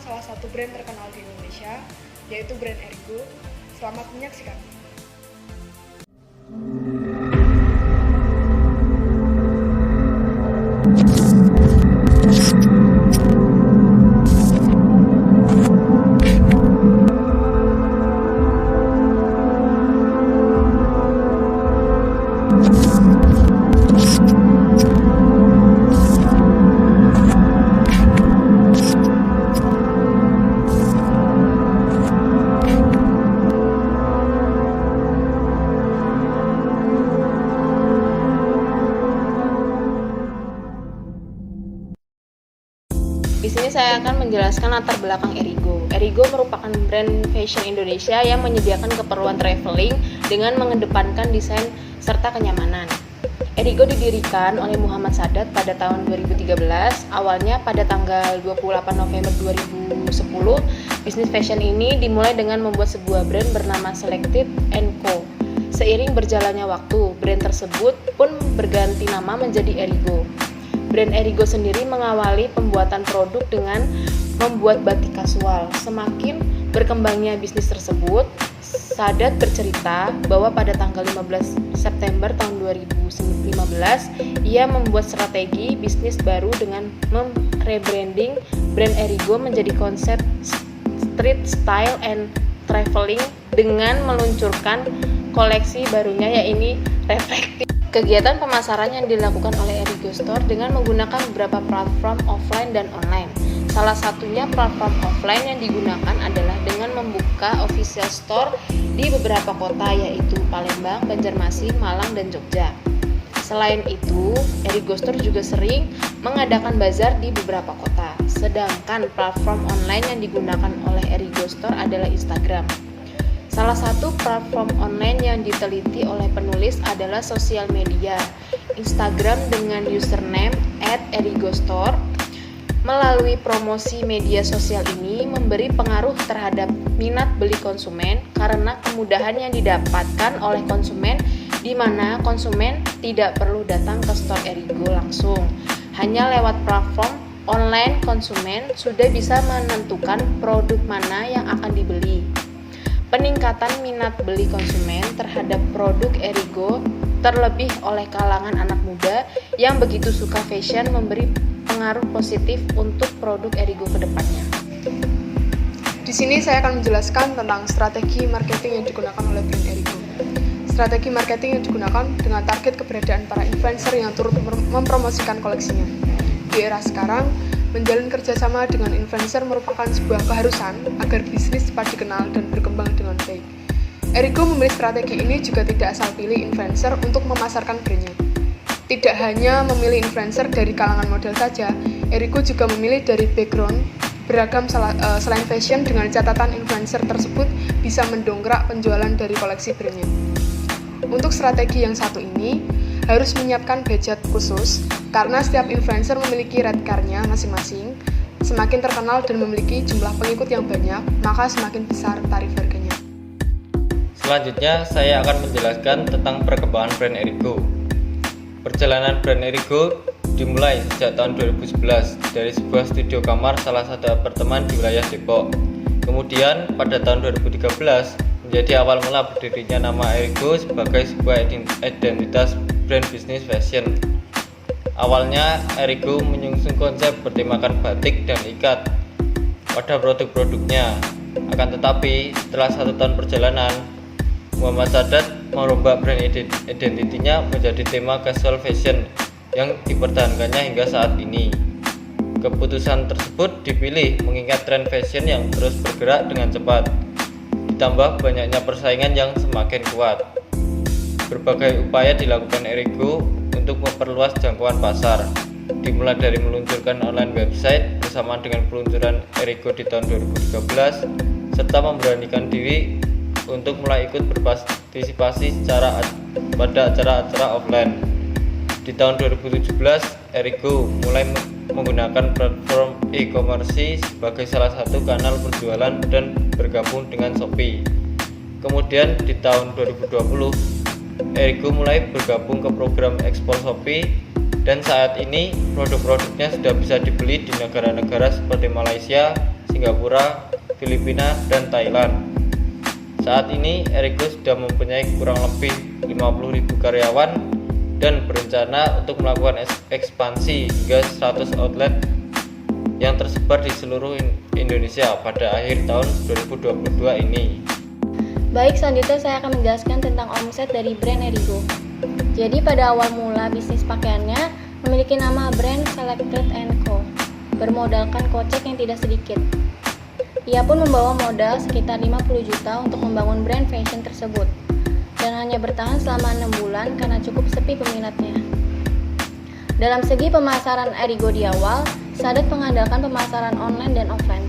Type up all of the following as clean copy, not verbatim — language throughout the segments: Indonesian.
salah satu brand terkenal di Indonesia, yaitu brand Erigo. Selamat menyaksikan. Di sini saya akan menjelaskan latar belakang Erigo. Erigo merupakan brand fashion Indonesia yang menyediakan keperluan traveling dengan mengedepankan desain serta kenyamanan. Erigo didirikan oleh Muhammad Sadat pada tahun 2013. Awalnya pada tanggal 28 November 2010, bisnis fashion ini dimulai dengan membuat sebuah brand bernama Selected & Co. Seiring berjalannya waktu, brand tersebut pun berganti nama menjadi Erigo. Brand Erigo sendiri mengawali pembuatan produk dengan membuat batik kasual. Semakin berkembangnya bisnis tersebut, Sadat bercerita bahwa pada tanggal 15 September tahun 2015, ia membuat strategi bisnis baru dengan rebranding brand Erigo menjadi konsep street style and traveling dengan meluncurkan koleksi barunya yaitu reflektif. Kegiatan pemasaran yang dilakukan oleh Erigo Store dengan menggunakan beberapa platform offline dan online. Salah satunya platform offline yang digunakan adalah dengan membuka official store di beberapa kota yaitu Palembang, Banjarmasin, Malang, dan Jogja. Selain itu, Erigo Store juga sering mengadakan bazar di beberapa kota. Sedangkan platform online yang digunakan oleh Erigo Store adalah Instagram. Salah satu platform online yang diteliti oleh penulis adalah sosial media Instagram dengan username @erigostore. Melalui promosi media sosial ini memberi pengaruh terhadap minat beli konsumen karena kemudahan yang didapatkan oleh konsumen di mana konsumen tidak perlu datang ke store Erigo langsung. Hanya lewat platform online konsumen sudah bisa menentukan produk mana yang akan dibeli. Peningkatan minat beli konsumen terhadap produk Erigo terlebih oleh kalangan anak muda yang begitu suka fashion memberi pengaruh positif untuk produk Erigo ke depannya. Di sini saya akan menjelaskan tentang strategi marketing yang digunakan oleh brand Erigo. Strategi marketing yang digunakan dengan target keberadaan para influencer yang turut mempromosikan koleksinya. Di era sekarang, menjalin kerjasama dengan influencer merupakan sebuah keharusan agar bisnis cepat dikenal dan berkembang dengan baik. Erigo memilih strategi ini juga tidak asal pilih influencer untuk memasarkan brandnya. Tidak hanya memilih influencer dari kalangan model saja, Erigo juga memilih dari background beragam selain fashion dengan catatan influencer tersebut bisa mendongkrak penjualan dari koleksi brandnya. Untuk strategi yang satu ini, harus menyiapkan budget khusus karena setiap influencer memiliki red card-nya masing-masing. Semakin terkenal dan memiliki jumlah pengikut yang banyak, maka semakin besar tarif harganya. Selanjutnya, saya akan menjelaskan tentang perkembangan brand Erigo. Perjalanan brand Erigo dimulai sejak tahun 2011 dari sebuah studio kamar salah satu apartemen di wilayah Depok. Kemudian pada tahun 2013 menjadi awal mula berdirinya nama Erigo sebagai sebuah identitas brand bisnis fashion. Awalnya Erigo menyusung konsep bertemakan batik dan ikat pada produk-produknya. Akan tetapi setelah 1 tahun perjalanan, Muhammad Sadat merombak brand identitinya menjadi tema casual fashion yang dipertahankannya hingga saat ini. Keputusan tersebut dipilih mengingat tren fashion yang terus bergerak dengan cepat, ditambah banyaknya persaingan yang semakin kuat. Berbagai upaya dilakukan Erigo untuk memperluas jangkauan pasar, dimulai dari meluncurkan online website bersamaan dengan peluncuran Erigo di tahun 2013, serta memberanikan diri untuk mulai ikut berpartisipasi pada acara-acara offline. Di tahun 2017, Erigo mulai menggunakan platform e-commerce sebagai salah satu kanal berjualan dan bergabung dengan Shopee. Kemudian di tahun 2020, Erigo mulai bergabung ke program ekspor Shopee dan saat ini produk-produknya sudah bisa dibeli di negara-negara seperti Malaysia, Singapura, Filipina, dan Thailand. Saat ini Erigo sudah mempunyai kurang lebih 50.000 karyawan dan berencana untuk melakukan ekspansi hingga 100 outlet yang tersebar di seluruh Indonesia pada akhir tahun 2022 ini. Baik, selanjutnya saya akan menjelaskan tentang omset dari brand Erigo. Jadi pada awal mula bisnis pakaiannya memiliki nama brand Selected & Co. Bermodalkan kocek yang tidak sedikit. Ia pun membawa modal sekitar 50 juta untuk membangun brand fashion tersebut dan hanya bertahan selama 6 bulan karena cukup sepi peminatnya. Dalam segi pemasaran Erigo di awal, Sadat mengandalkan pemasaran online dan offline.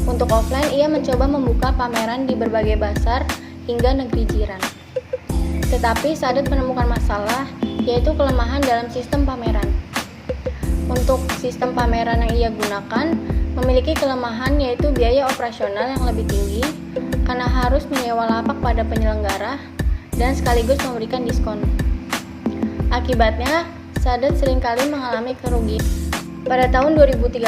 Untuk offline, ia mencoba membuka pameran di berbagai pasar hingga negeri jiran. Tetapi Sadat menemukan masalah, yaitu kelemahan dalam sistem pameran. Untuk sistem pameran yang ia gunakan, memiliki kelemahan yaitu biaya operasional yang lebih tinggi karena harus menyewa lapak pada penyelenggara dan sekaligus memberikan diskon. Akibatnya, Sadat seringkali mengalami kerugian. Pada tahun 2013,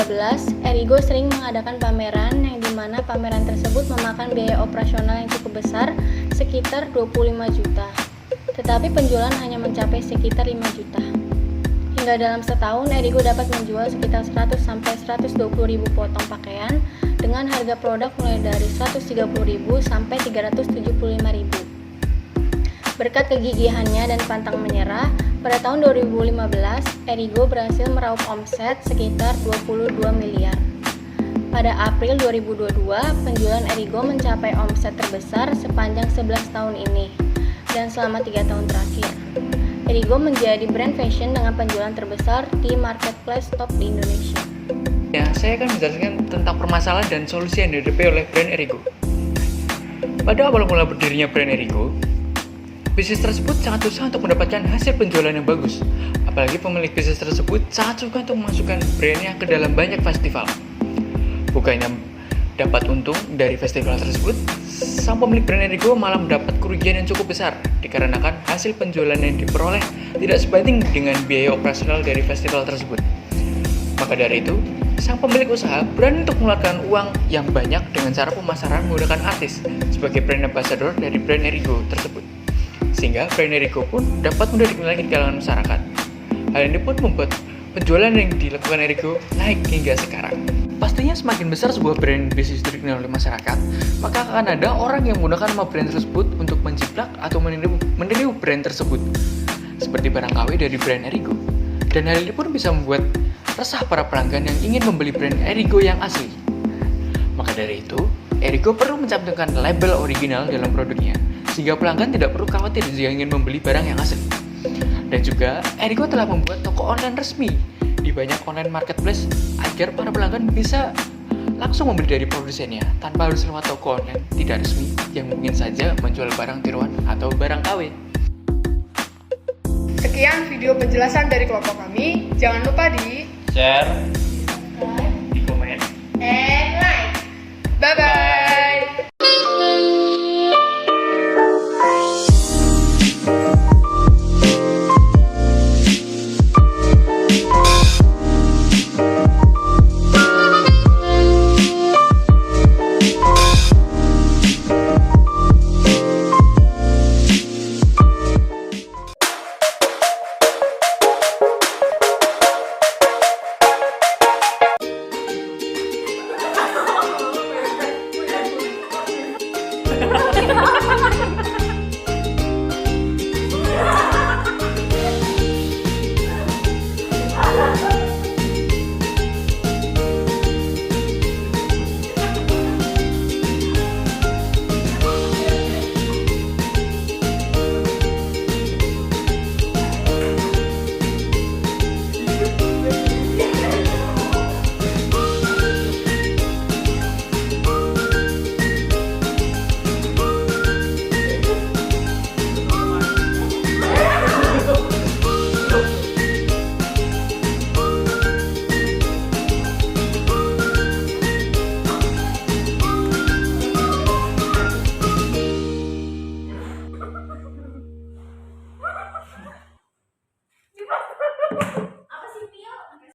Erigo sering mengadakan pameran yang dimana pameran tersebut memakan biaya operasional yang cukup besar, sekitar 25 juta. Tetapi penjualan hanya mencapai sekitar 5 juta. Hingga dalam setahun, Erigo dapat menjual sekitar 100-120 ribu potong pakaian dengan harga produk mulai dari 130 ribu sampai 375 ribu. Berkat kegigihannya dan pantang menyerah, pada tahun 2015, Erigo berhasil meraup omset sekitar 22 miliar. Pada April 2022, penjualan Erigo mencapai omset terbesar sepanjang 11 tahun ini dan selama 3 tahun terakhir. Erigo menjadi brand fashion dengan penjualan terbesar di marketplace top di Indonesia. Ya, saya akan menjelaskan tentang permasalahan dan solusi yang dihadapi oleh brand Erigo. Pada awal mula berdirinya brand Erigo, bisnis tersebut sangat susah untuk mendapatkan hasil penjualan yang bagus. Apalagi pemilik bisnis tersebut sangat suka untuk memasukkan brandnya ke dalam banyak festival. Bukannya dapat untung dari festival tersebut, sang pemilik brand Erigo malah mendapat kerugian yang cukup besar dikarenakan hasil penjualan yang diperoleh tidak sebanding dengan biaya operasional dari festival tersebut. Maka dari itu, sang pemilik usaha berani untuk mengeluarkan uang yang banyak dengan cara pemasaran menggunakan artis sebagai brand ambassador dari brand Erigo tersebut. Sehingga brand Erigo pun dapat mudah dikenal di kalangan masyarakat. Hal ini pun membuat penjualan yang dilakukan Erigo naik hingga sekarang. Pastinya semakin besar sebuah brand bisnis dikenal oleh masyarakat, maka akan ada orang yang menggunakan nama brand tersebut untuk menjiplak atau meniru brand tersebut, seperti barang KW dari brand Erigo. Dan hal ini pun bisa membuat resah para pelanggan yang ingin membeli brand Erigo yang asli. Maka dari itu, Erigo perlu mencantumkan label original dalam produknya, sehingga pelanggan tidak perlu khawatir jika ingin membeli barang yang asli. Dan juga, Erigo telah membuat toko online resmi di banyak online marketplace agar para pelanggan bisa langsung membeli dari produsennya tanpa harus lewat toko online tidak resmi yang mungkin saja menjual barang tiruan atau barang KW. Sekian video penjelasan dari kelompok kami. Jangan lupa di Share,